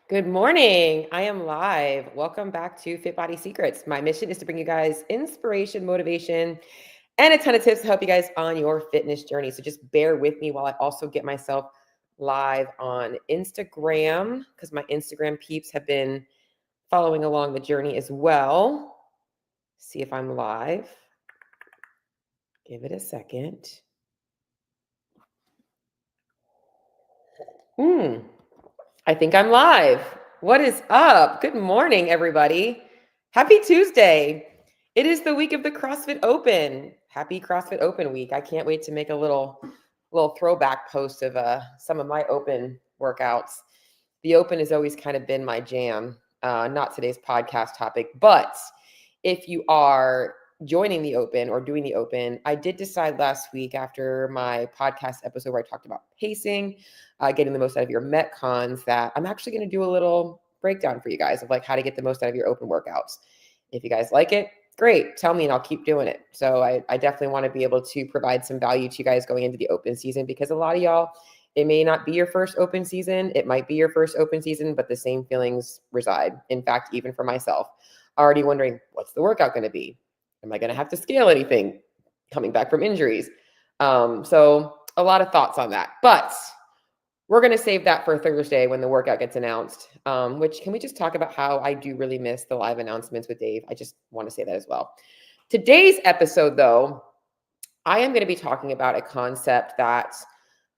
Good morning. I am live. Welcome back to Fit Body Secrets. My mission is to bring you guys inspiration, motivation, and a ton of tips to help you guys on your fitness journey. So just bear with me while I also get myself live on Instagram because my Instagram peeps have been following along the journey as well. See if I'm live. Give it a second. I think I'm live. What is up? Good morning, everybody. Happy Tuesday. It is the week of the CrossFit Open. Happy CrossFit Open week. I can't wait to make a little throwback post of some of my open workouts. The open has always kind of been my jam. Not today's podcast topic, but if you are joining the open or doing the open, I did decide last week after my podcast episode where I talked about pacing, getting the most out of your Metcons, that I'm actually going to do a little breakdown for you guys of like how to get the most out of your open workouts. If you guys like it, great. Tell me and I'll keep doing it. So I definitely want to be able to provide some value to you guys going into the open season because a lot of y'all, it may not be your first open season. It might be your first open season, but the same feelings reside. In fact, even for myself, already wondering, what's the workout going to be? Am I going to have to scale anything coming back from injuries? So a lot of thoughts on that, but we're going to save that for Thursday when the workout gets announced, which can we just talk about how I do really miss the live announcements with Dave? I just want to say that as well. Today's episode, though, I am going to be talking about a concept that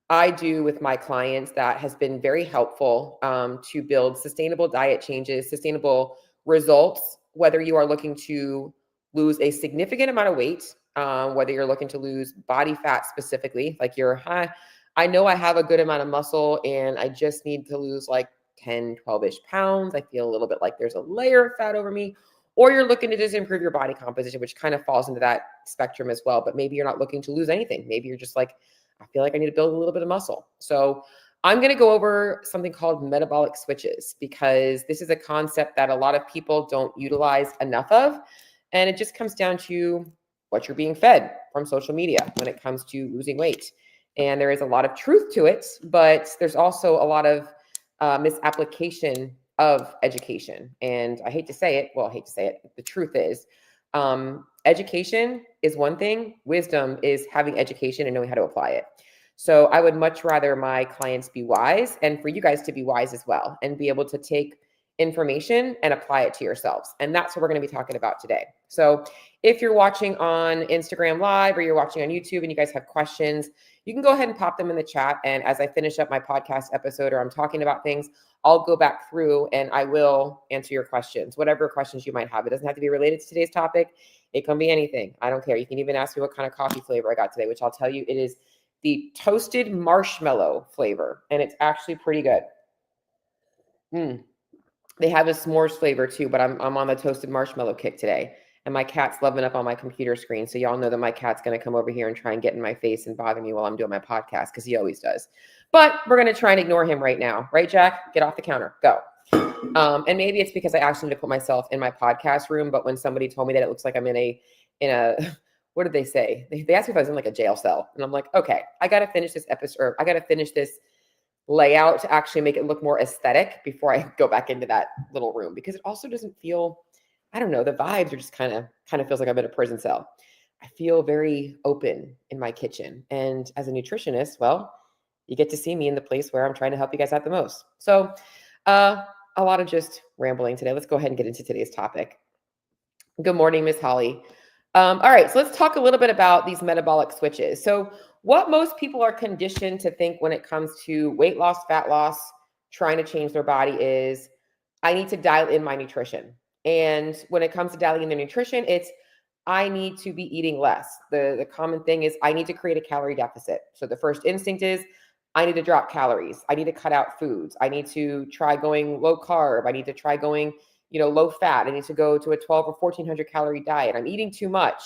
I do with my clients that has been very helpful to build sustainable diet changes, sustainable results, whether you are looking to lose a significant amount of weight, whether you're looking to lose body fat specifically, like I know I have a good amount of muscle and I just need to lose like 10, 12-ish pounds. I feel a little bit like there's a layer of fat over me. Or you're looking to just improve your body composition, which kind of falls into that spectrum as well. But maybe you're not looking to lose anything. Maybe you're just like, I feel like I need to build a little bit of muscle. So I'm going to go over something called metabolic switches because this is a concept that a lot of people don't utilize enough of. And it just comes down to what you're being fed from social media when it comes to losing weight. And there is a lot of truth to it, but there's also a lot of misapplication of education. And I hate to say it. Well, I hate to say it. The truth is, education is one thing. Wisdom is having education and knowing how to apply it. So I would much rather my clients be wise and for you guys to be wise as well and be able to take information and apply it to yourselves. And that's what we're going to be talking about today. So if you're watching on Instagram Live or you're watching on YouTube and you guys have questions, you can go ahead and pop them in the chat. And as I finish up my podcast episode or I'm talking about things, I'll go back through and I will answer your questions, whatever questions you might have. It doesn't have to be related to today's topic. It can be anything. I don't care. You can even ask me what kind of coffee flavor I got today, which I'll tell you it is the toasted marshmallow flavor. And it's actually pretty good. They have a s'mores flavor too, but I'm on the toasted marshmallow kick today. And my cat's loving up on my computer screen. So y'all know that my cat's going to come over here and try and get in my face and bother me while I'm doing my podcast because he always does. But we're going to try and ignore him right now. Right, Jack? Get off the counter. Go. And maybe it's because I actually need to put myself in my podcast room. But when somebody told me that it looks like I'm in a what did they say? They asked me if I was in like a jail cell. And I'm like, okay, I got to finish this episode. Or I got to finish this layout to actually make it look more aesthetic before I go back into that little room, because it also doesn't feel, I don't know, the vibes are just kind of feels like I'm in a prison cell. I feel very open in my kitchen. And as a nutritionist, well, you get to see me in the place where I'm trying to help you guys out the most. So a lot of just rambling today. Let's go ahead and get into today's topic. Good morning, Miss Holly. All right, so let's talk a little bit about these metabolic switches. So what most people are conditioned to think when it comes to weight loss, fat loss, trying to change their body is, I need to dial in my nutrition. And when it comes to dialing in their nutrition, it's, I need to be eating less. The common thing is, I need to create a calorie deficit. So the first instinct is, I need to drop calories. I need to cut out foods. I need to try going low carb. I need to try going, low fat. I need to go to a 12 or 1400 calorie diet. I'm eating too much.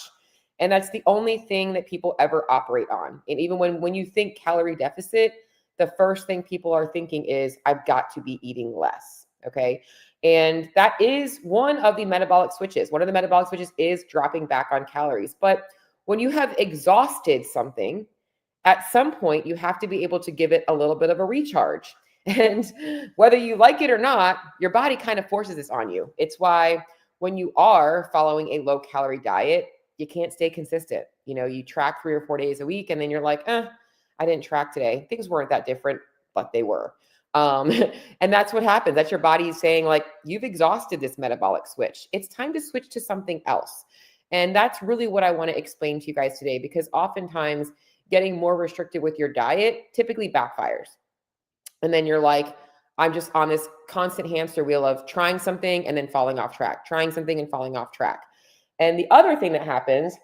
And that's the only thing that people ever operate on. And even when you think calorie deficit, the first thing people are thinking is, I've got to be eating less. Okay. And that is one of the metabolic switches. One of the metabolic switches is dropping back on calories. But when you have exhausted something, at some point, you have to be able to give it a little bit of a recharge. And whether you like it or not, your body kind of forces this on you. It's why when you are following a low calorie diet, you can't stay consistent. You track 3 or 4 days a week and then you're like, I didn't track today. Things weren't that different, but they were. Um, and that's what happens. That's your body saying, like, you've exhausted this metabolic switch. It's time to switch to something else. And that's really what I want to explain to you guys today, because oftentimes getting more restricted with your diet typically backfires. And then you're like, I'm just on this constant hamster wheel of trying something and then falling off track, trying something and falling off track. And the other thing that happens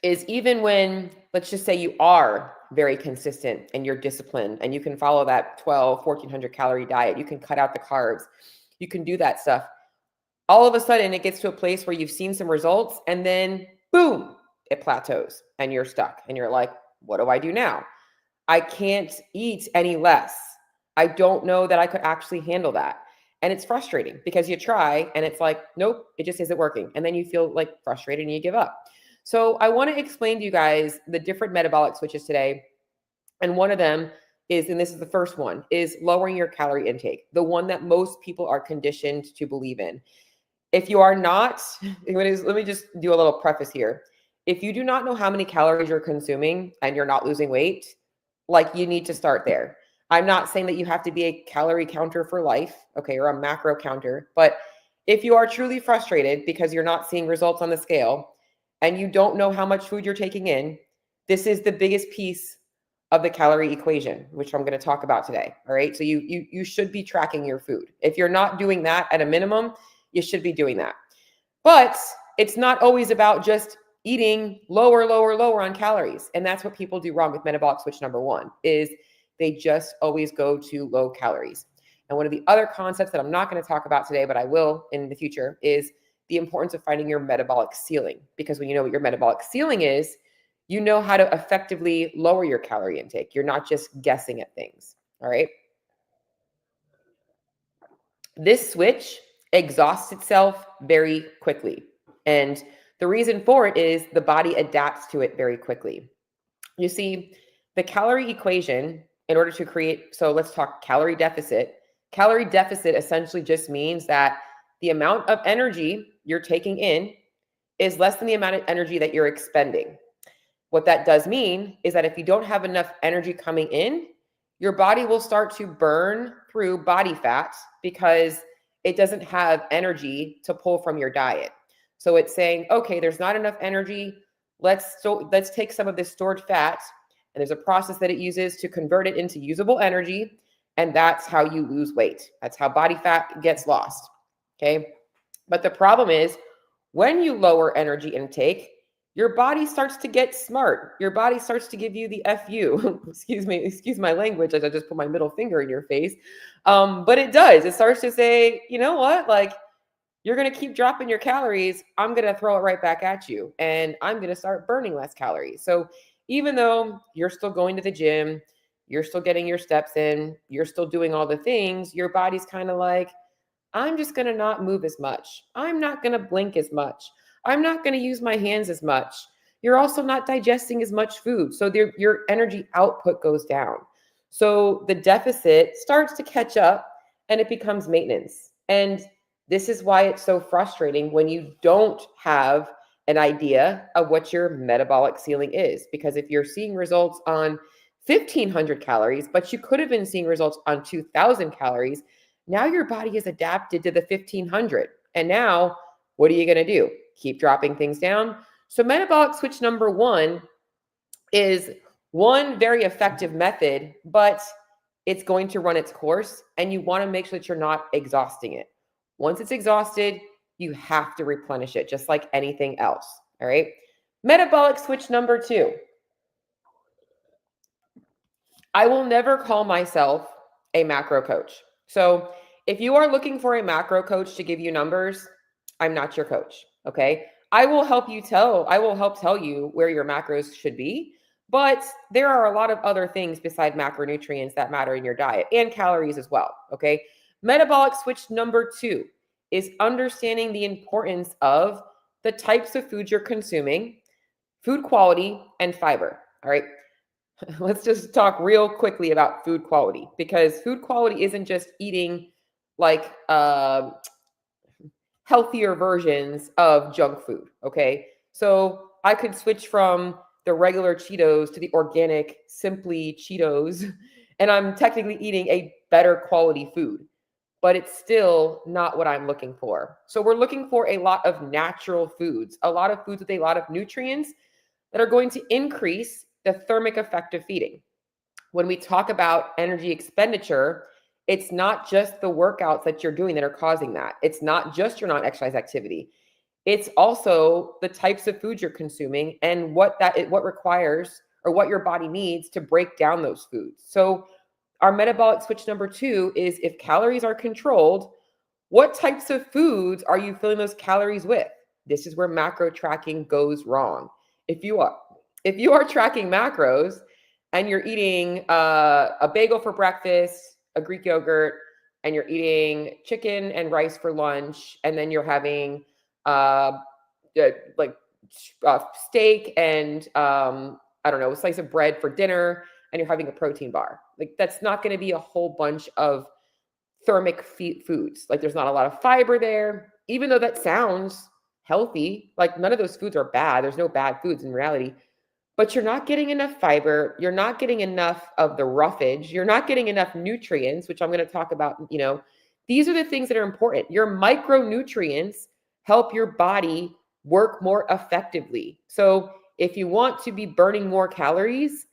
is, even when, let's just say, you are very consistent and you're disciplined and you can follow that 1,400 calorie diet, you can cut out the carbs, you can do that stuff. All of a sudden it gets to a place where you've seen some results and then boom, it plateaus and you're stuck and you're like, what do I do now? I can't eat any less. I don't know that I could actually handle that. And it's frustrating because you try and it's like, nope, it just isn't working. And then you feel like frustrated and you give up. So I want to explain to you guys the different metabolic switches today. And one of them is, and this is the first one, is lowering your calorie intake, the one that most people are conditioned to believe in. If you are not, let me just do a little preface here. If you do not know how many calories you're consuming and you're not losing weight, like, you need to start there. I'm not saying that you have to be a calorie counter for life, okay, or a macro counter. But if you are truly frustrated because you're not seeing results on the scale and you don't know how much food you're taking in, this is the biggest piece of the calorie equation, which I'm going to talk about today. All right. So you should be tracking your food. If you're not doing that at a minimum, you should be doing that. But it's not always about just eating lower on calories. And that's what people do wrong with metabolic switch number one, is they just always go to low calories. And one of the other concepts that I'm not going to talk about today, but I will in the future, is the importance of finding your metabolic ceiling. Because when you know what your metabolic ceiling is, you know how to effectively lower your calorie intake. You're not just guessing at things. All right. This switch exhausts itself very quickly. And the reason for it is the body adapts to it very quickly. You see, the calorie equation, in order to create, so let's talk calorie deficit. Calorie deficit essentially just means that the amount of energy you're taking in is less than the amount of energy that you're expending. What that does mean is that if you don't have enough energy coming in, your body will start to burn through body fat because it doesn't have energy to pull from your diet. So it's saying, okay, there's not enough energy. Let's take some of this stored fat, and there's a process that it uses to convert it into usable energy, and that's how you lose weight. That's how body fat gets lost. Okay? But the problem is, when you lower energy intake, your body starts to get smart. Your body starts to give you the FU. Excuse my language as I just put my middle finger in your face. But it does. It starts to say, you know what? Like, you're going to keep dropping your calories. I'm going to throw it right back at you. And I'm going to start burning less calories. So even though you're still going to the gym, you're still getting your steps in, you're still doing all the things, your body's kind of like, I'm just going to not move as much. I'm not going to blink as much. I'm not going to use my hands as much. You're also not digesting as much food. So your energy output goes down. So the deficit starts to catch up and it becomes maintenance. And this is why it's so frustrating when you don't have an idea of what your metabolic ceiling is. Because if you're seeing results on 1,500 calories, but you could have been seeing results on 2,000 calories, now your body is adapted to the 1,500. And now, what are you going to do? Keep dropping things down? So metabolic switch number one is one very effective method, but it's going to run its course, and you want to make sure that you're not exhausting it. Once it's exhausted, you have to replenish it, just like anything else. All right. Metabolic switch number two. I will never call myself a macro coach. So if you are looking for a macro coach to give you numbers, I'm not your coach. Okay. I will help tell you where your macros should be, but there are a lot of other things beside macronutrients that matter in your diet, and calories as well. Okay. Metabolic switch number two is understanding the importance of the types of food you're consuming, food quality, and fiber. All right. let's just talk real quickly about food quality, because food quality isn't just eating like healthier versions of junk food. Okay. So I could switch from the regular Cheetos to the organic Simply Cheetos, and I'm technically eating a better quality food, but it's still not what I'm looking for. So we're looking for a lot of natural foods, a lot of foods with a lot of nutrients that are going to increase the thermic effect of feeding. When we talk about energy expenditure, it's not just the workouts that you're doing that are causing that. It's not just your non-exercise activity. It's also the types of foods you're consuming and what requires or what your body needs to break down those foods. So our metabolic switch number 2 is, if calories are controlled, what types of foods are you filling those calories with? This is where macro tracking goes wrong. If you are if you are tracking macros and you're eating a bagel for breakfast, a Greek yogurt, and you're eating chicken and rice for lunch, and then you're having uh, like steak and I don't know, a slice of bread for dinner, and you're having a protein bar. Like, that's not going to be a whole bunch of thermic foods. Like, there's not a lot of fiber there, even though that sounds healthy. Like, none of those foods are bad. There's no bad foods in reality, but you're not getting enough fiber. You're not getting enough of the roughage. You're not getting enough nutrients, which I'm going to talk about. These are the things that are important. Your micronutrients help your body work more effectively. So if you want to be burning more calories,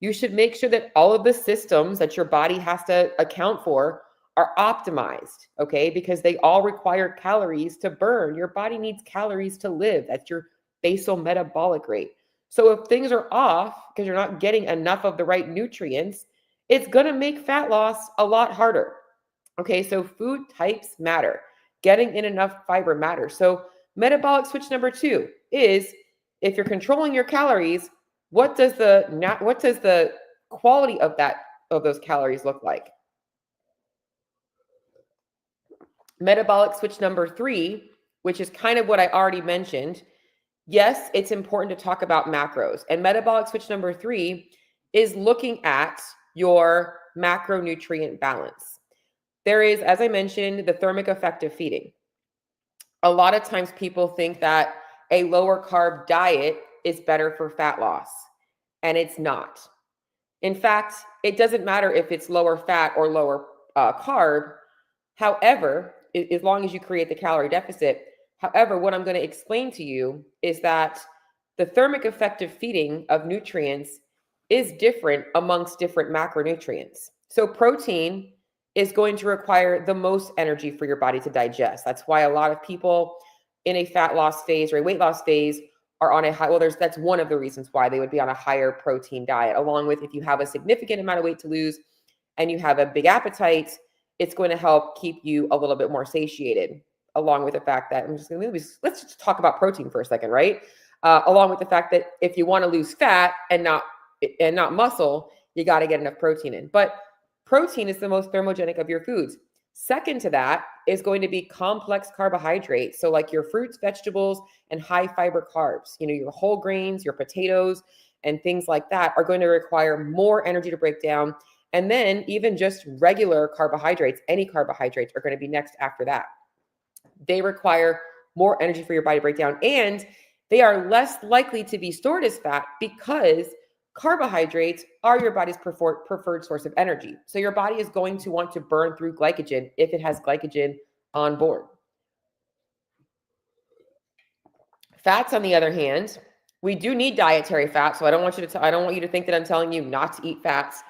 you should make sure that all of the systems that your body has to account for are optimized, okay? Because they all require calories to burn. Your body needs calories to live. That's your basal metabolic rate. So if things are off because you're not getting enough of the right nutrients, it's going to make fat loss a lot harder. Okay, so food types matter. Getting in enough fiber matters. So metabolic switch number 2 is, if you're controlling your calories, what does the quality of those calories look like? Metabolic switch number 3, which is kind of what I already mentioned. Yes, it's important to talk about macros. And metabolic switch number 3 is looking at your macronutrient balance. There is, as I mentioned, the thermic effect of feeding. A lot of times people think that a lower carb diet is better for fat loss, and it's not. In fact, it doesn't matter if it's lower fat or lower carb. However, as long as you create the calorie deficit. However, what I'm going to explain to you is that the thermic effect of feeding of nutrients is different amongst different macronutrients. So protein is going to require the most energy for your body to digest. That's why a lot of people in a fat loss phase or a weight loss phase are on a high, that's one of the reasons why they would be on a higher protein diet, along with if you have a significant amount of weight to lose and you have a big appetite, it's going to help keep you a little bit more satiated, along with the fact that let's just talk about protein for a second, right? Along with the fact that if you want to lose fat and not muscle, you got to get enough protein in. But protein is the most thermogenic of your foods. Second to that is going to be complex carbohydrates. So like your fruits, vegetables, and high fiber carbs, your whole grains, your potatoes, and things like that are going to require more energy to break down. And then even just regular carbohydrates, any carbohydrates, are going to be next after that. They require more energy for your body to break down, and they are less likely to be stored as fat because carbohydrates are your body's preferred source of energy. So your body is going to want to burn through glycogen if it has glycogen on board. Fats, on the other hand, we do need dietary fat. So I don't want you to think that I'm telling you not to eat fats,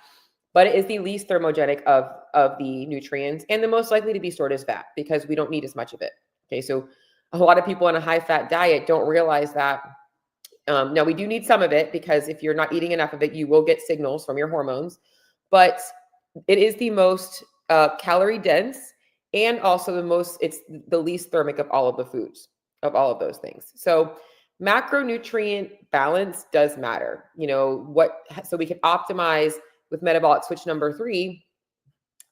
but it is the least thermogenic of the nutrients and the most likely to be stored as fat because we don't need as much of it. Okay, so a lot of people on a high fat diet don't realize that. Now, we do need some of it because if you're not eating enough of it, you will get signals from your hormones, but it is the most calorie dense and also it's the least thermic of all of the foods, of all of those things. So macronutrient balance does matter, so we can optimize with metabolic switch number 3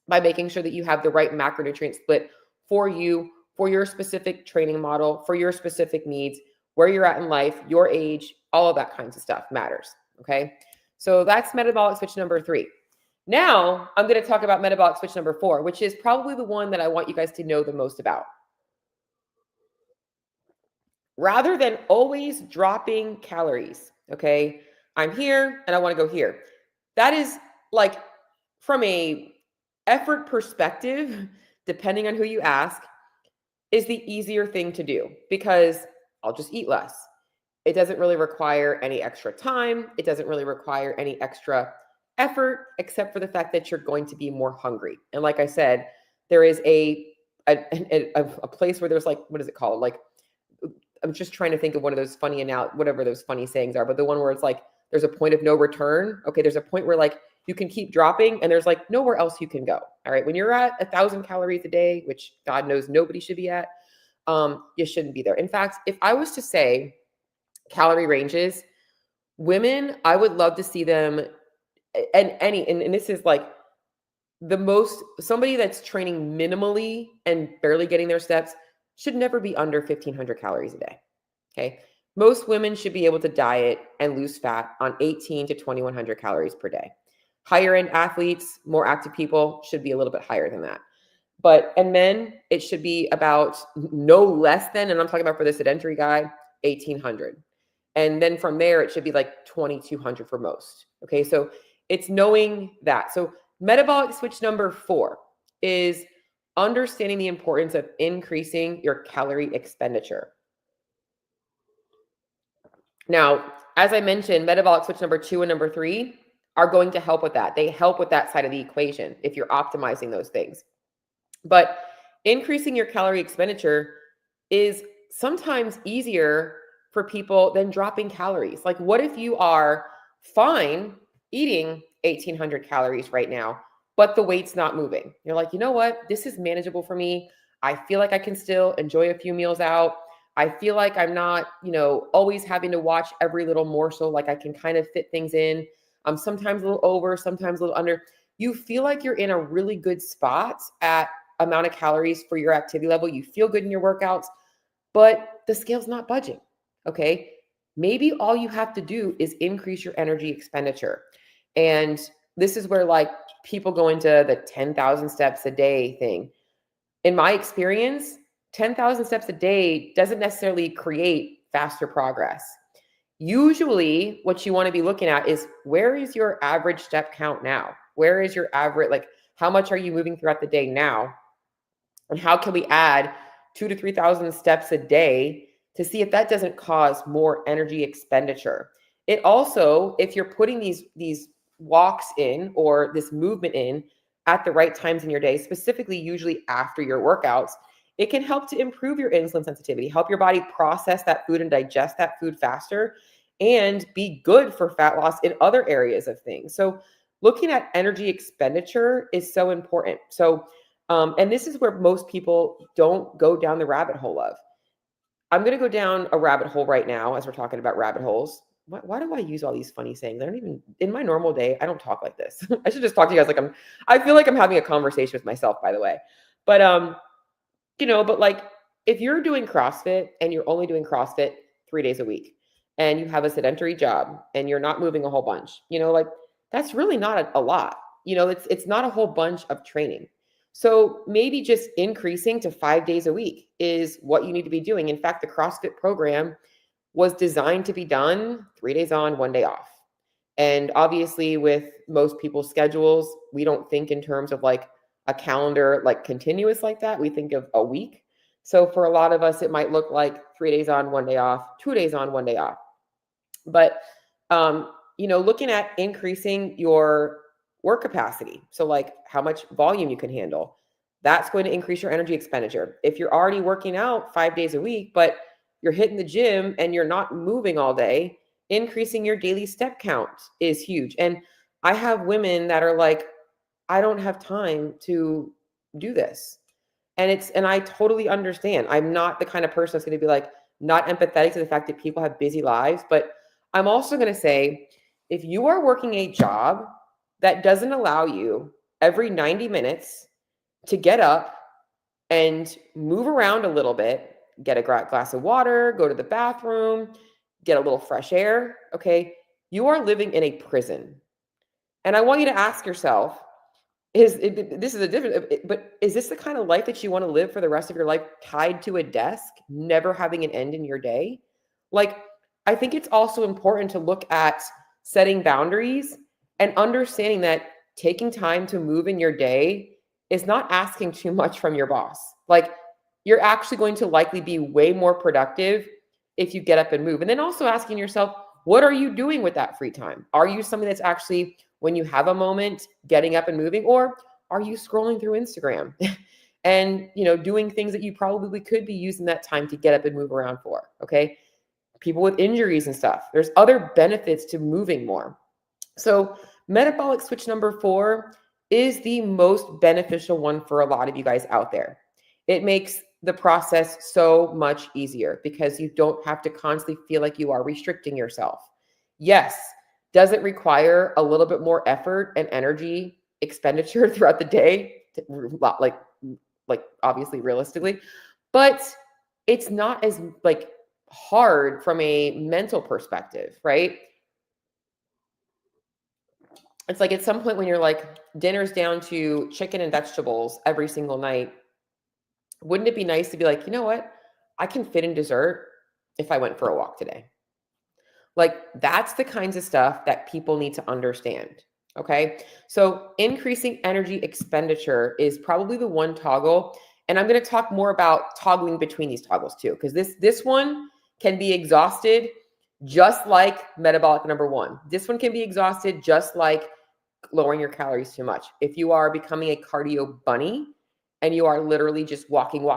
by making sure that you have the right macronutrient split for you, for your specific training model, for your specific needs, where you're at in life, your age, all of that kinds of stuff matters. Okay. So that's metabolic switch number 3. Now I'm going to talk about metabolic switch number 4, which is probably the one that I want you guys to know the most about. Rather than always dropping calories, okay, I'm here and I want to go here. That is like, from a effort perspective, depending on who you ask, is the easier thing to do because I'll just eat less. It doesn't really require any extra time. It doesn't really require any extra effort, except for the fact that you're going to be more hungry. And like I said, there is a place where there's like, what is it called? Like, I'm just trying to think of one of those whatever those funny sayings are, but the one where it's like, there's a point of no return. Okay. There's a point where like you can keep dropping and there's like nowhere else you can go. All right. When you're at 1,000 calories a day, which God knows nobody should be at, you shouldn't be there. In fact, if I was to say calorie ranges, women, I would love to see them and this is like somebody that's training minimally and barely getting their steps should never be under 1,500 calories a day. Okay. Most women should be able to diet and lose fat on 18 to 2,100 calories per day. Higher end athletes, more active people should be a little bit higher than that. And men, it should be about no less than, and I'm talking about for the sedentary guy, 1,800. And then from there, it should be like 2,200 for most. Okay. So it's knowing that. So metabolic switch number 4 is understanding the importance of increasing your calorie expenditure. Now, as I mentioned, metabolic switch number 2 and number 3 are going to help with that. They help with that side of the equation if you're optimizing those things. But increasing your calorie expenditure is sometimes easier for people than dropping calories. Like, what if you are fine eating 1,800 calories right now, but the weight's not moving? You're like, you know what? This is manageable for me. I feel like I can still enjoy a few meals out. I feel like I'm not, always having to watch every little morsel. Like I can kind of fit things in. I'm sometimes a little over, sometimes a little under. You feel like you're in a really good spot at amount of calories for your activity level. You feel good in your workouts, but the scale's not budging. Okay. Maybe all you have to do is increase your energy expenditure. And this is where like people go into the 10,000 steps a day thing. In my experience, 10,000 steps a day doesn't necessarily create faster progress. Usually what you want to be looking at is, where is your average step count now? Where is your average, like how much are you moving throughout the day now? And how can we add 2,000 to 3,000 steps a day to see if that doesn't cause more energy expenditure? It also, if you're putting these walks in or this movement in at the right times in your day, specifically usually after your workouts, it can help to improve your insulin sensitivity, help your body process that food and digest that food faster, and be good for fat loss in other areas of things. So looking at energy expenditure is so important. So, and this is where most people don't go down the rabbit hole of. I'm going to go down a rabbit hole right now as we're talking about rabbit holes. Why do I use all these funny sayings? I don't even, in my normal day, I don't talk like this. I should just talk to you guys like I feel like I'm having a conversation with myself, by the way. But, but like if you're doing CrossFit and you're only doing CrossFit 3 days a week and you have a sedentary job and you're not moving a whole bunch, like that's really not a lot. It's not a whole bunch of training. So maybe just increasing to 5 days a week is what you need to be doing. In fact, the CrossFit program was designed to be done 3 days on, 1 day off. And obviously with most people's schedules, we don't think in terms of like a calendar, like continuous like that. We think of a week. So for a lot of us, it might look like 3 days on, 1 day off, 2 days on, 1 day off. But, looking at increasing your work capacity. So like how much volume you can handle, that's going to increase your energy expenditure. If you're already working out 5 days a week, but you're hitting the gym and you're not moving all day, increasing your daily step count is huge. And I have women that are like, I don't have time to do this. And I totally understand. I'm not the kind of person that's going to be like not empathetic to the fact that people have busy lives, but I'm also going to say, if you are working a job that doesn't allow you every 90 minutes to get up and move around a little bit, get a glass of water, go to the bathroom, get a little fresh air, okay, you are living in a prison. And I want you to ask yourself, this is a different, but is this the kind of life that you want to live for the rest of your life, tied to a desk, never having an end in your day? Like, I think it's also important to look at setting boundaries and understanding that taking time to move in your day is not asking too much from your boss. Like, you're actually going to likely be way more productive if you get up and move. And then also asking yourself, what are you doing with that free time? Are you something that's actually, when you have a moment, getting up and moving, or are you scrolling through Instagram and, doing things that you probably could be using that time to get up and move around for? Okay. People with injuries and stuff, there's other benefits to moving more. So metabolic switch number 4 is the most beneficial one for a lot of you guys out there. It makes the process so much easier because you don't have to constantly feel like you are restricting yourself. Yes, does it require a little bit more effort and energy expenditure throughout the day, like obviously realistically, but it's not as hard from a mental perspective, right? It's like at some point when you're like, dinner's down to chicken and vegetables every single night, wouldn't it be nice to be like, you know what? I can fit in dessert if I went for a walk today. Like, that's the kinds of stuff that people need to understand. Okay. So increasing energy expenditure is probably the one toggle. And I'm going to talk more about toggling between these toggles too, because this one can be exhausted just like metabolic number 1. This one can be exhausted just like lowering your calories too much. If you are becoming a cardio bunny and you are literally just walking,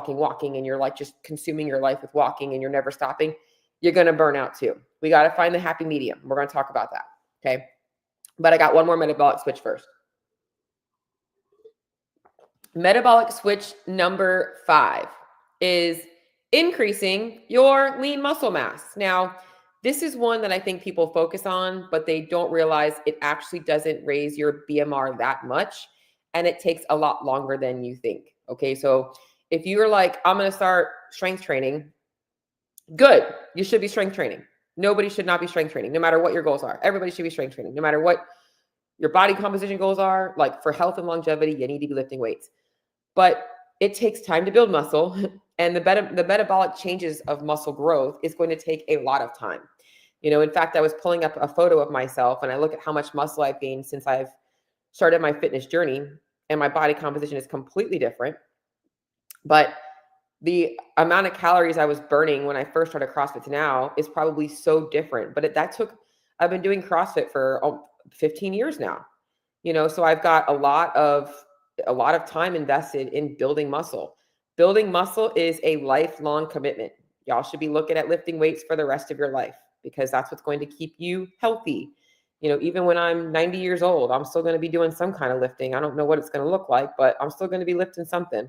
and you're like just consuming your life with walking and you're never stopping, you're going to burn out too. We got to find the happy medium. We're going to talk about that. Okay. But I got one more metabolic switch first. Metabolic switch number 5 is increasing your lean muscle mass. Now, this is one that I think people focus on, but they don't realize it actually doesn't raise your BMR that much. And it takes a lot longer than you think. Okay. So if you're like, I'm going to start strength training, good. You should be strength training. Nobody should not be strength training, no matter what your goals are. Everybody should be strength training, no matter what your body composition goals are. Like, for health and longevity, you need to be lifting weights. But it takes time to build muscle, and the metabolic changes of muscle growth is going to take a lot of time. In fact, I was pulling up a photo of myself and I look at how much muscle I've gained since I've started my fitness journey, and my body composition is completely different. But the amount of calories I was burning when I first started CrossFit to now is probably so different. But I've been doing CrossFit for 15 years now, so I've got a lot of time invested in building muscle. Building muscle is a lifelong commitment. Y'all should be looking at lifting weights for the rest of your life, because that's what's going to keep you healthy. Even when I'm 90 years old, I'm still going to be doing some kind of lifting. I don't know what it's going to look like, but I'm still going to be lifting something.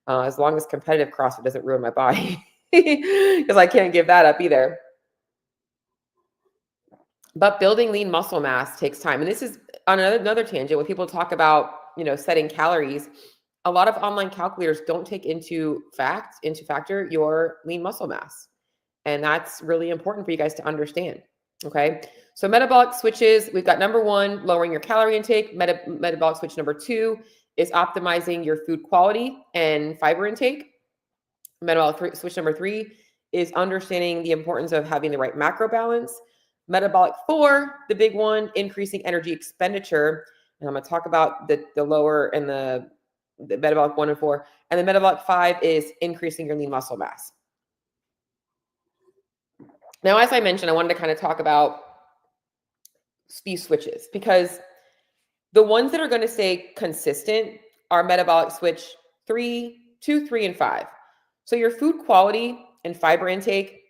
As long as competitive CrossFit doesn't ruin my body, because I can't give that up either. But building lean muscle mass takes time. And this is on another tangent. When people talk about, setting calories, a lot of online calculators don't take into factor your lean muscle mass. And that's really important for you guys to understand. Okay. So metabolic switches, we've got number 1, lowering your calorie intake. Metabolic switch number 2 is optimizing your food quality and fiber intake. Metabolic switch number 3 is understanding the importance of having the right macro balance. Metabolic 4, the big one, increasing energy expenditure. And I'm going to talk about the lower and the metabolic 1 and 4. And the metabolic 5 is increasing your lean muscle mass. Now, as I mentioned, I wanted to kind of talk about these switches, because the ones that are going to stay consistent are metabolic switch 3, 2, 3, and 5. So your food quality and fiber intake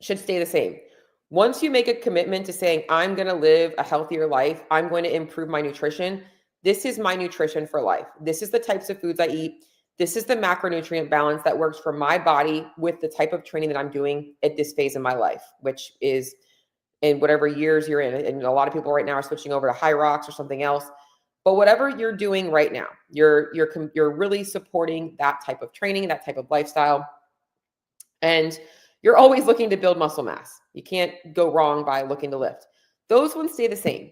should stay the same. Once you make a commitment to saying, I'm going to live a healthier life, I'm going to improve my nutrition, this is my nutrition for life. This is the types of foods I eat. This is the macronutrient balance that works for my body with the type of training that I'm doing at this phase in my life, which is in whatever years you're in. And a lot of people right now are switching over to high rocks or something else. But whatever you're doing right now, you're really supporting that type of training, that type of lifestyle. And You're always looking to build muscle mass. You can't go wrong by looking to lift. Those ones stay the same.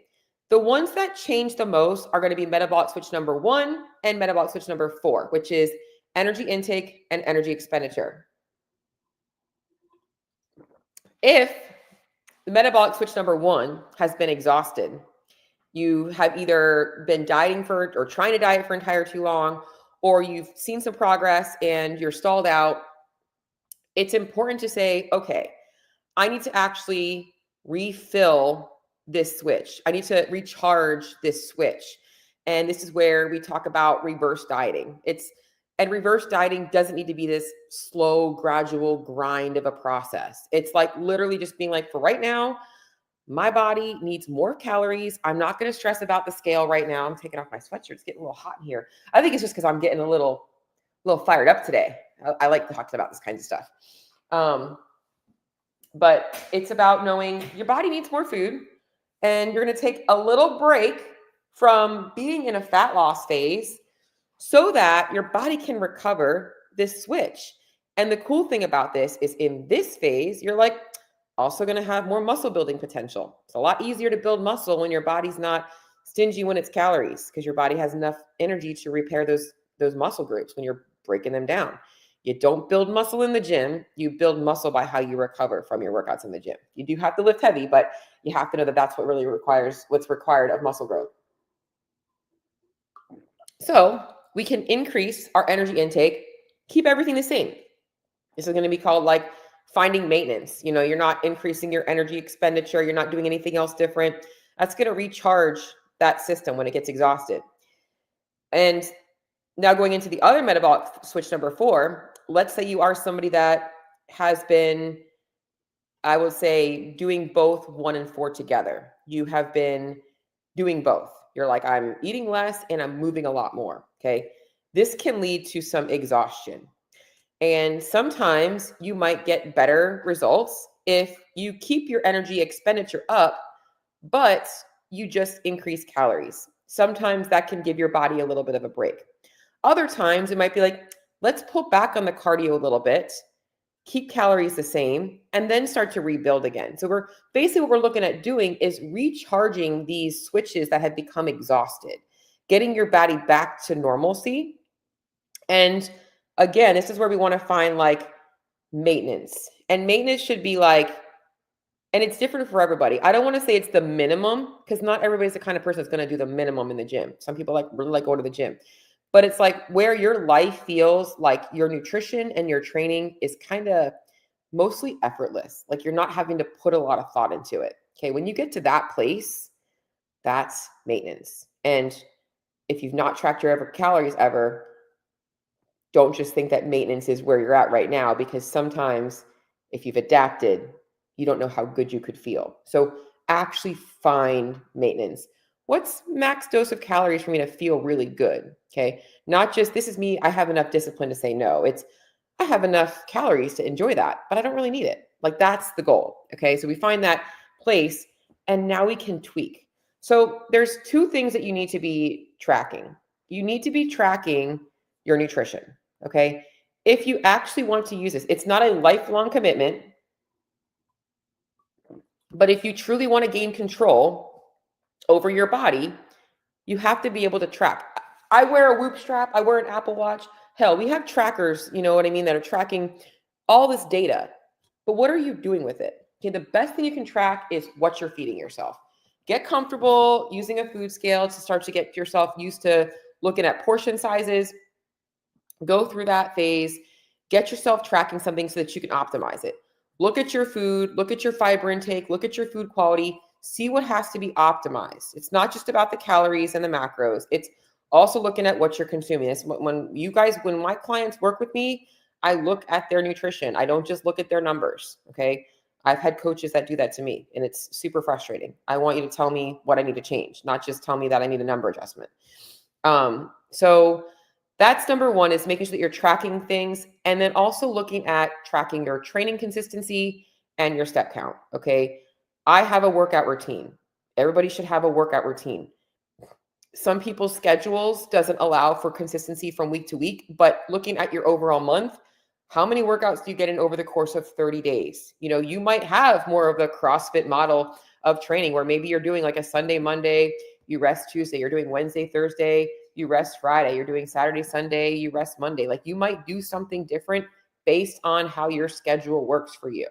The ones that change the most are going to be metabolic switch number 1 and metabolic switch number 4, which is energy intake and energy expenditure. If the metabolic switch number 1 has been exhausted, you have either been dieting for or trying to diet for entire too long, or you've seen some progress and you're stalled out, it's important to say, okay, I need to actually refill this switch. I need to recharge this switch. And this is where we talk about reverse dieting. And reverse dieting doesn't need to be this slow, gradual grind of a process. It's like literally just being like, for right now, my body needs more calories. I'm not going to stress about the scale right now. I'm taking off my sweatshirt. It's getting a little hot in here. I think it's just because I'm getting a little fired up today. I like to talk about this kind of stuff. But it's about knowing your body needs more food, and you're going to take a little break from being in a fat loss phase so that your body can recover this switch. And the cool thing about this is in this phase, you're like also going to have more muscle building potential. It's a lot easier to build muscle when your body's not stingy when it's calories, because your body has enough energy to repair those muscle groups when you're breaking them down. You don't build muscle in the gym. You build muscle by how you recover from your workouts in the gym. You do have to lift heavy, but you have to know that that's what's required of muscle growth. So we can increase our energy intake, keep everything the same. This is going to be called like finding maintenance. You're not increasing your energy expenditure. You're not doing anything else different. That's going to recharge that system when it gets exhausted. And now going into the other metabolic switch number 4, let's say you are somebody that has been, I would say, doing both 1 and 4 together. You have been doing both. You're like, I'm eating less and I'm moving a lot more. Okay. This can lead to some exhaustion. And sometimes you might get better results if you keep your energy expenditure up, but you just increase calories. Sometimes that can give your body a little bit of a break. Other times it might be like, let's pull back on the cardio a little bit, keep calories the same, and then start to rebuild again. So what we're looking at doing is recharging these switches that have become exhausted, getting your body back to normalcy. And again, this is where we want to find like maintenance. And maintenance should be like, and it's different for everybody. I don't want to say it's the minimum, because not everybody's the kind of person that's going to do the minimum in the gym. Some people really like going to the gym. But it's like where your life feels like your nutrition and your training is kind of mostly effortless. Like you're not having to put a lot of thought into it. Okay. When you get to that place, that's maintenance. And if you've not tracked your calories ever, don't just think that maintenance is where you're at right now, because sometimes if you've adapted, you don't know how good you could feel. So actually find maintenance. What's max dose of calories for me to feel really good? Okay. Not just, this is me, I have enough discipline to say no. It's, I have enough calories to enjoy that, but I don't really need it. Like that's the goal. Okay. So we find that place and now we can tweak. So there's 2 things that you need to be tracking. You need to be tracking your nutrition. Okay. If you actually want to use this, it's not a lifelong commitment, but if you truly want to gain control over your body, you have to be able to track. I wear a Whoop strap. I wear an Apple Watch. Hell, we have trackers, you know what I mean, that are tracking all this data. But what are you doing with it? Okay, the best thing you can track is what you're feeding yourself. Get comfortable using a food scale to start to get yourself used to looking at portion sizes. Go through that phase. Get yourself tracking something so that you can optimize it. Look at your food. Look at your fiber intake. Look at your food quality. See what has to be optimized. It's not just about the calories and the macros. It's also looking at what you're consuming. It's when my clients work with me, I look at their nutrition. I don't just look at their numbers. Okay. I've had coaches that do that to me and it's super frustrating. I want you to tell me what I need to change, not just tell me that I need a number adjustment. So that's number 1, is making sure that you're tracking things, and then also looking at tracking your training consistency and your step count. Okay. I have a workout routine. Everybody should have a workout routine. Some people's schedules doesn't allow for consistency from week to week, but looking at your overall month, How many workouts do you get in over the course of 30 days? You might have more of the CrossFit model of training where maybe you're doing like a Sunday, Monday, you rest Tuesday, you're doing Wednesday, Thursday, you rest Friday, you're doing Saturday, Sunday, you rest Monday. Like you might do something different based on how your schedule works for you.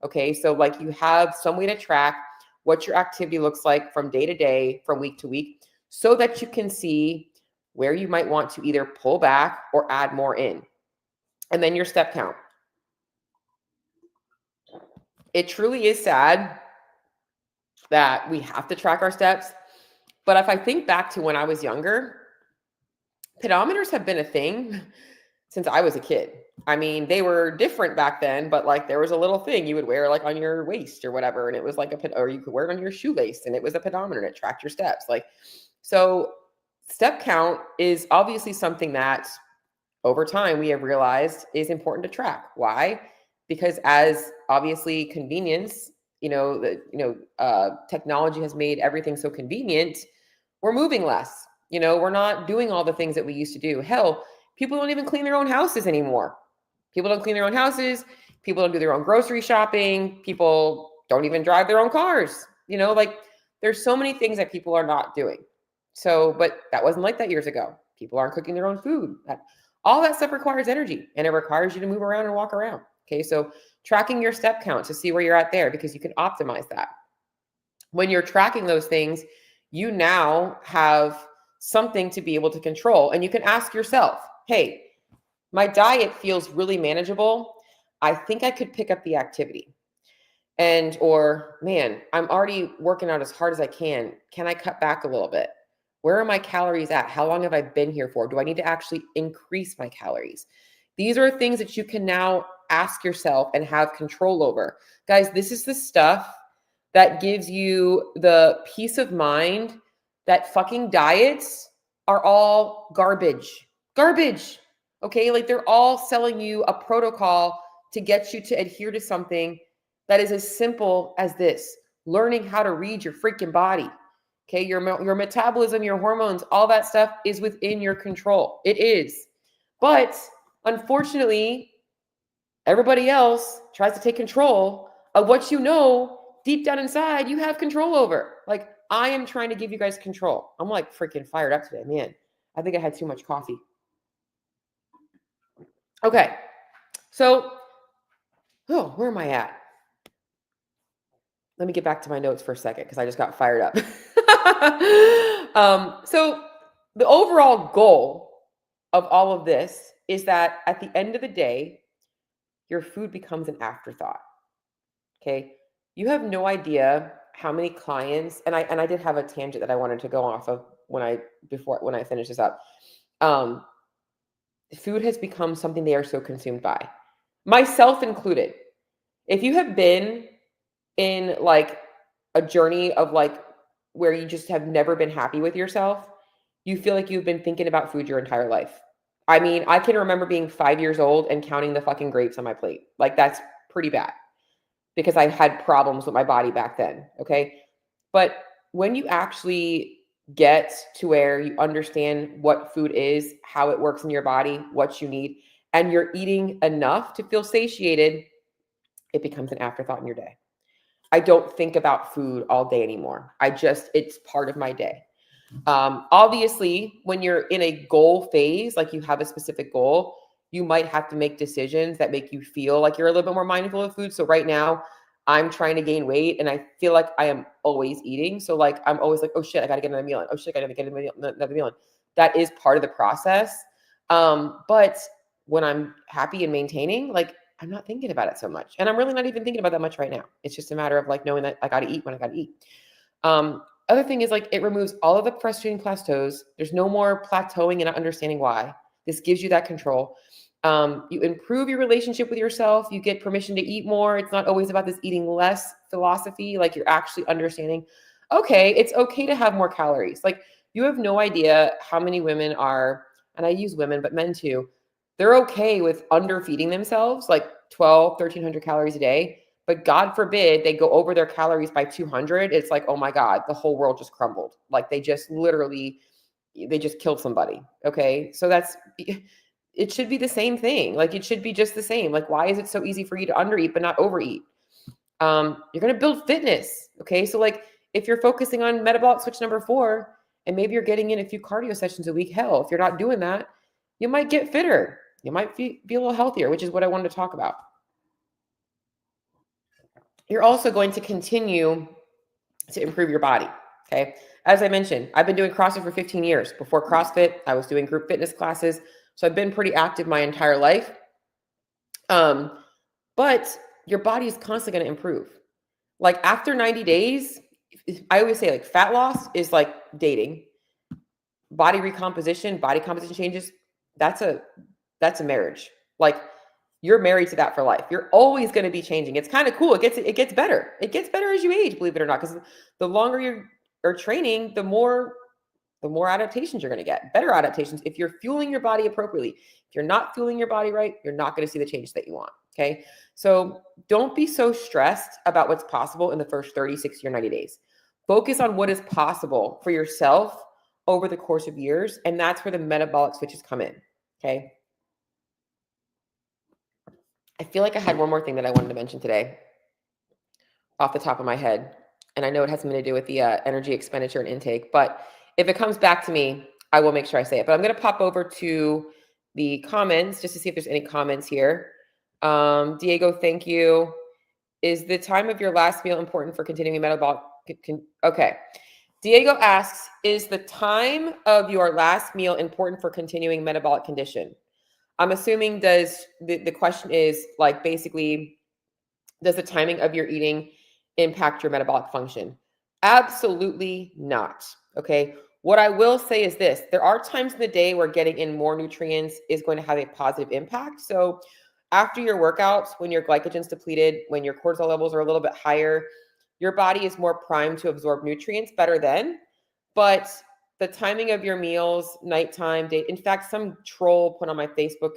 Okay. So like you have some way to track what your activity looks like from day to day, from week to week, so that you can see where you might want to either pull back or add more in. And then your step count. It truly is sad that we have to track our steps. But if I think back to when I was younger, pedometers have been a thing since I was a kid. I mean, they were different back then, but like there was a little thing you would wear like on your waist or whatever. And it was like or you could wear it on your shoelace and it was a pedometer and it tracked your steps. So step count is obviously something that over time we have realized is important to track. Why? Because as obviously convenience, technology has made everything so convenient, we're moving less. We're not doing all the things that we used to do. Hell, people don't even clean their own houses anymore. People don't clean their own houses. People don't do their own grocery shopping. People don't even drive their own cars. There's so many things that people are not doing. So, but that wasn't like that years ago. People aren't cooking their own food. All that stuff requires energy and it requires you to move around and walk around. Okay. So tracking your step count to see where you're at there, because you can optimize that. When you're tracking those things, you now have something to be able to control. And you can ask yourself, hey, my diet feels really manageable. I think I could pick up the activity. Or man, I'm already working out as hard as I can. Can I cut back a little bit? Where are my calories at? How long have I been here for? Do I need to actually increase my calories? These are things that you can now ask yourself and have control over. Guys, this is the stuff that gives you the peace of mind that fucking diets are all garbage. Garbage. Okay? Like they're all selling you a protocol to get you to adhere to something that is as simple as this: learning how to read your freaking body. Okay, your metabolism, your hormones, all that stuff is within your control. It is. But unfortunately, everybody else tries to take control of what deep down inside you have control over. Like I am trying to give you guys control. I'm like freaking fired up today, man. I think I had too much coffee. Okay. So, where am I at? Let me get back to my notes for a second because I just got fired up. So the overall goal of all of this is that at the end of the day, your food becomes an afterthought. Okay. You have no idea how many clients, and I did have a tangent that I wanted to go off of when I finish this up. Food has become something they are so consumed by, myself included. If you have been in like a journey of like where you just have never been happy with yourself, you feel like you've been thinking about food your entire life. I mean, I can remember being 5 years old and counting the fucking grapes on my plate. Like that's pretty bad because I had problems with my body back then. Okay. But when you actually get to where you understand what food is, how it works in your body, what you need, and you're eating enough to feel satiated, it becomes an afterthought in your day. I don't think about food all day anymore. It's part of my day. Obviously, when you're in a goal phase, like you have a specific goal, you might have to make decisions that make you feel like you're a little bit more mindful of food. So right now I'm trying to gain weight and I feel like I am always eating. So like, I'm always like, oh shit, I got to get another meal in. Oh shit, I got to get another meal in. That is part of the process. But when I'm happy and maintaining, like I'm not thinking about it so much. And I'm really not even thinking about that much right now. It's just a matter of like knowing that I got to eat when I got to eat. Other thing is like, it removes all of the frustrating plateaus. There's no more plateauing and not understanding why. This gives you that control. You improve your relationship with yourself. You get permission to eat more. It's not always about this eating less philosophy. Like you're actually understanding, okay, it's okay to have more calories. Like you have no idea how many women are, and I use women, but men too, they're okay with underfeeding themselves, like 1,300 calories a day. But God forbid they go over their calories by 200. It's like, oh my God, the whole world just crumbled. Like they just killed somebody. Okay. So it should be the same thing. Like it should be just the same. Like, why is it so easy for you to undereat but not overeat? You're going to build fitness. Okay. So like if you're focusing on metabolic switch number 4, and maybe you're getting in a few cardio sessions a week, hell, if you're not doing that, you might get fitter. You might be a little healthier, which is what I wanted to talk about. You're also going to continue to improve your body. Okay. As I mentioned, I've been doing CrossFit for 15 years. Before CrossFit, I was doing group fitness classes. So I've been pretty active my entire life. But your body is constantly going to improve. Like after 90 days, I always say like fat loss is like dating. Body composition changes. That's a marriage. Like you're married to that for life. You're always going to be changing. It's kind of cool. It gets better. It gets better as you age, believe it or not, because the longer you're training, the more adaptations you're going to get. Better adaptations if you're fueling your body appropriately. If you're not fueling your body right, you're not going to see the changes that you want. Okay. So don't be so stressed about what's possible in the first 30, 60, or 90 days. Focus on what is possible for yourself over the course of years. And that's where the metabolic switches come in. Okay. I feel like I had one more thing that I wanted to mention today off the top of my head. And I know it has something to do with the energy expenditure and intake, but if it comes back to me, I will make sure I say it. But I'm going to pop over to the comments just to see if there's any comments here. Diego, thank you. Is the time of your last meal important for continuing metabolic? Okay. Diego asks, is the time of your last meal important for continuing metabolic condition? I'm assuming the question is like basically, does the timing of your eating impact your metabolic function? Absolutely not. Okay. What I will say is this, there are times in the day where getting in more nutrients is going to have a positive impact. So after your workouts, when your glycogen's depleted, when your cortisol levels are a little bit higher, your body is more primed to absorb nutrients better then. But the timing of your meals, nighttime, day. In fact, some troll put on my Facebook,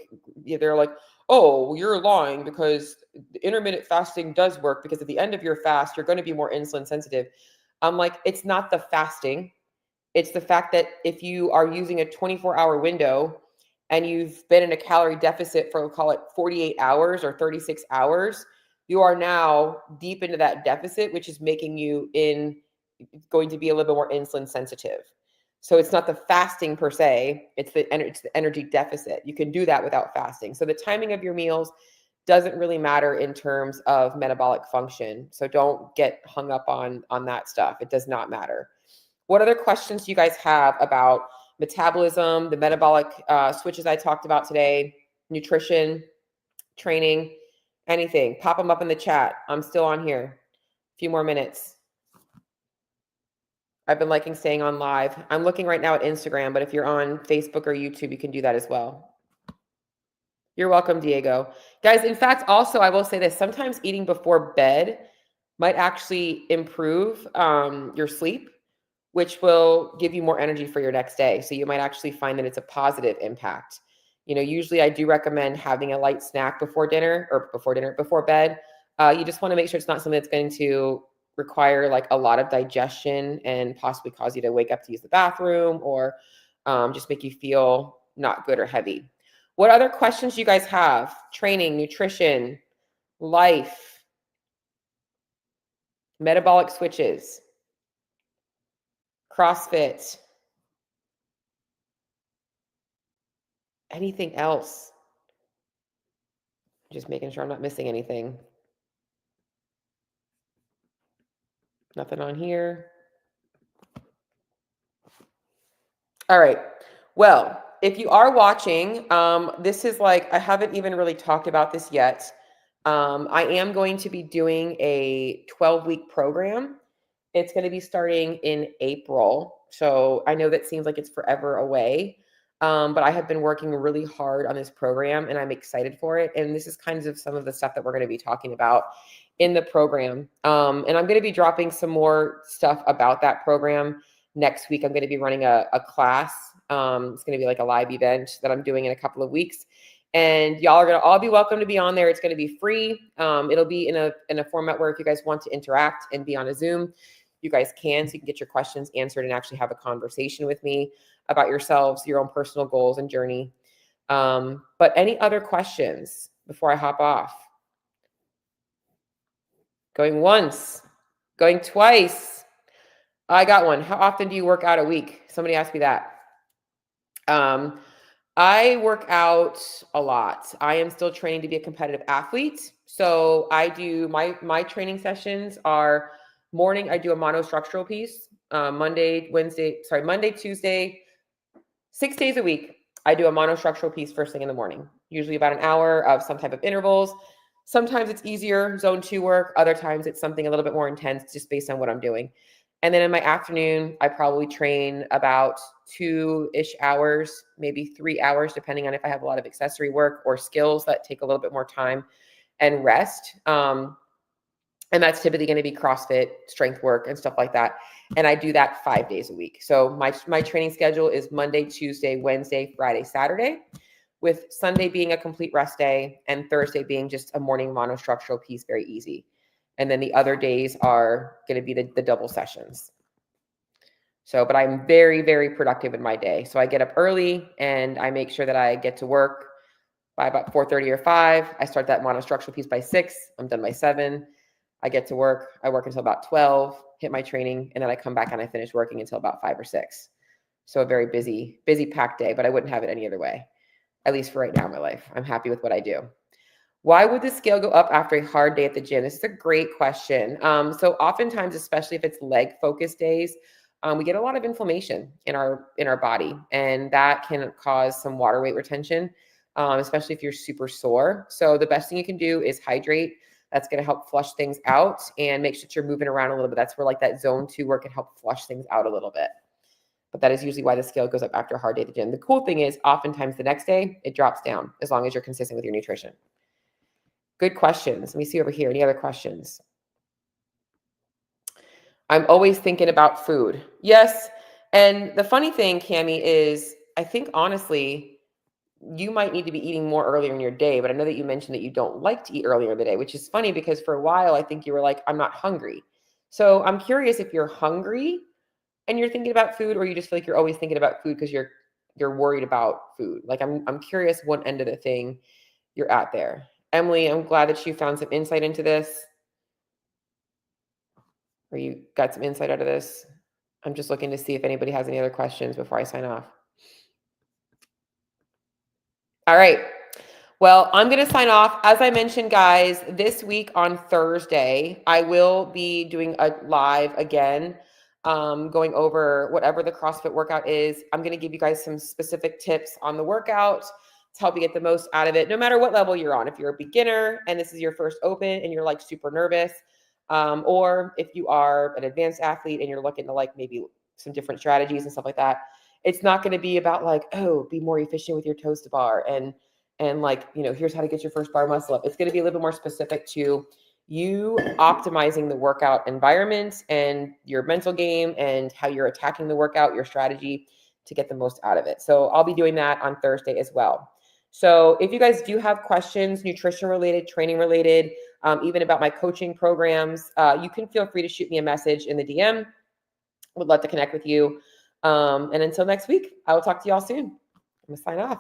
they're like, oh, you're lying because intermittent fasting does work because at the end of your fast, you're going to be more insulin sensitive. I'm like, it's not the fasting. It's the fact that if you are using a 24-hour window and you've been in a calorie deficit for, call it 48 hours or 36 hours, you are now deep into that deficit, which is making you going to be a little bit more insulin sensitive. So it's not the fasting per se, it's the energy deficit. You can do that without fasting. So the timing of your meals doesn't really matter in terms of metabolic function. So don't get hung up on that stuff. It does not matter. What other questions do you guys have about metabolism, the metabolic switches I talked about today, nutrition, training, anything? Pop them up in the chat. I'm still on here. A few more minutes. I've been liking staying on live. I'm looking right now at Instagram, but if you're on Facebook or YouTube, you can do that as well. You're welcome, Diego. Guys, in fact, also, I will say this. Sometimes eating before bed might actually improve your sleep, which will give you more energy for your next day. So you might actually find that it's a positive impact. Usually I do recommend having a light snack before bed. You just want to make sure it's not something that's going to require like a lot of digestion and possibly cause you to wake up to use the bathroom or just make you feel not good or heavy. What other questions do you guys have? Training, nutrition, life, metabolic switches, CrossFit, anything else? Just making sure I'm not missing anything. Nothing on here. All right. Well, if you are watching, this is like, I haven't even really talked about this yet. I am going to be doing a 12-week program. It's going to be starting in April. So I know that seems like it's forever away, but I have been working really hard on this program and I'm excited for it. And this is kind of some of the stuff that we're going to be talking about in the program. And I'm going to be dropping some more stuff about that program next week. I'm going to be running a class. It's going to be like a live event that I'm doing in a couple of weeks. And y'all are going to all be welcome to be on there. It's going to be free. It'll be in a format where if you guys want to interact and be on a Zoom, you guys can, so you can get your questions answered and actually have a conversation with me about yourselves, your own personal goals and journey. But any other questions before I hop off? Going once, going twice. I got one. How often do you work out a week? Somebody asked me that. I work out a lot. I am still training to be a competitive athlete. So I do my training sessions are morning. I do a monostructural piece. Monday, Tuesday, 6 days a week. I do a monostructural piece first thing in the morning, usually about an hour of some type of intervals. Sometimes it's easier zone 2 work. Other times it's something a little bit more intense just based on what I'm doing. And then in my afternoon, I probably train about 2-ish hours, maybe 3 hours, depending on if I have a lot of accessory work or skills that take a little bit more time and rest. And that's typically going to be CrossFit, strength work, and stuff like that. And I do that 5 days a week. So my training schedule is Monday, Tuesday, Wednesday, Friday, Saturday, with Sunday being a complete rest day and Thursday being just a morning monostructural piece, very easy. And then the other days are going to be the double sessions. So, but I'm very, very productive in my day. So I get up early and I make sure that I get to work by about 4:30 or 5. I start that monostructural piece by 6. I'm done by 7. I get to work. I work until about 12, hit my training, and then I come back and I finish working until about 5 or 6. So a very busy, packed day, but I wouldn't have it any other way, at least for right now in my life. I'm happy with what I do. Why would the scale go up after a hard day at the gym? This is a great question. So oftentimes, especially if it's leg focused days, we get a lot of inflammation in our body, and that can cause some water weight retention, especially if you're super sore. So the best thing you can do is hydrate. That's going to help flush things out and make sure that you're moving around a little bit. That's where like that zone 2 work can help flush things out a little bit. But that is usually why the scale goes up after a hard day at the gym. The cool thing is oftentimes the next day it drops down as long as you're consistent with your nutrition. Good questions. Let me see over here. Any other questions? I'm always thinking about food. Yes. And the funny thing, Cami, is I think honestly, you might need to be eating more earlier in your day, but I know that you mentioned that you don't like to eat earlier in the day, which is funny because for a while, I think you were like, I'm not hungry. So I'm curious if you're hungry and you're thinking about food, or you just feel like you're always thinking about food because you're worried about food. Like I'm curious what end of the thing you're at there. Emily, I'm glad that you found some insight into this, or you got some insight out of this. I'm just looking to see if anybody has any other questions before I sign off. All right. Well, I'm going to sign off. As I mentioned, guys, this week on Thursday, I will be doing a live again, going over whatever the CrossFit workout is. I'm going to give you guys some specific tips on the workout to help you get the most out of it, no matter what level you're on. If you're a beginner and this is your first open and you're like super nervous, or if you are an advanced athlete and you're looking to like maybe some different strategies and stuff like that, it's not going to be about like, oh, be more efficient with your toes to bar and like, here's how to get your first bar muscle up. It's going to be a little bit more specific to you optimizing the workout environment and your mental game and how you're attacking the workout, your strategy to get the most out of it. So I'll be doing that on Thursday as well. So if you guys do have questions, nutrition related, training related, even about my coaching programs, you can feel free to shoot me a message in the DM. Would love to connect with you. And until next week, I will talk to y'all soon. I'm going to sign off.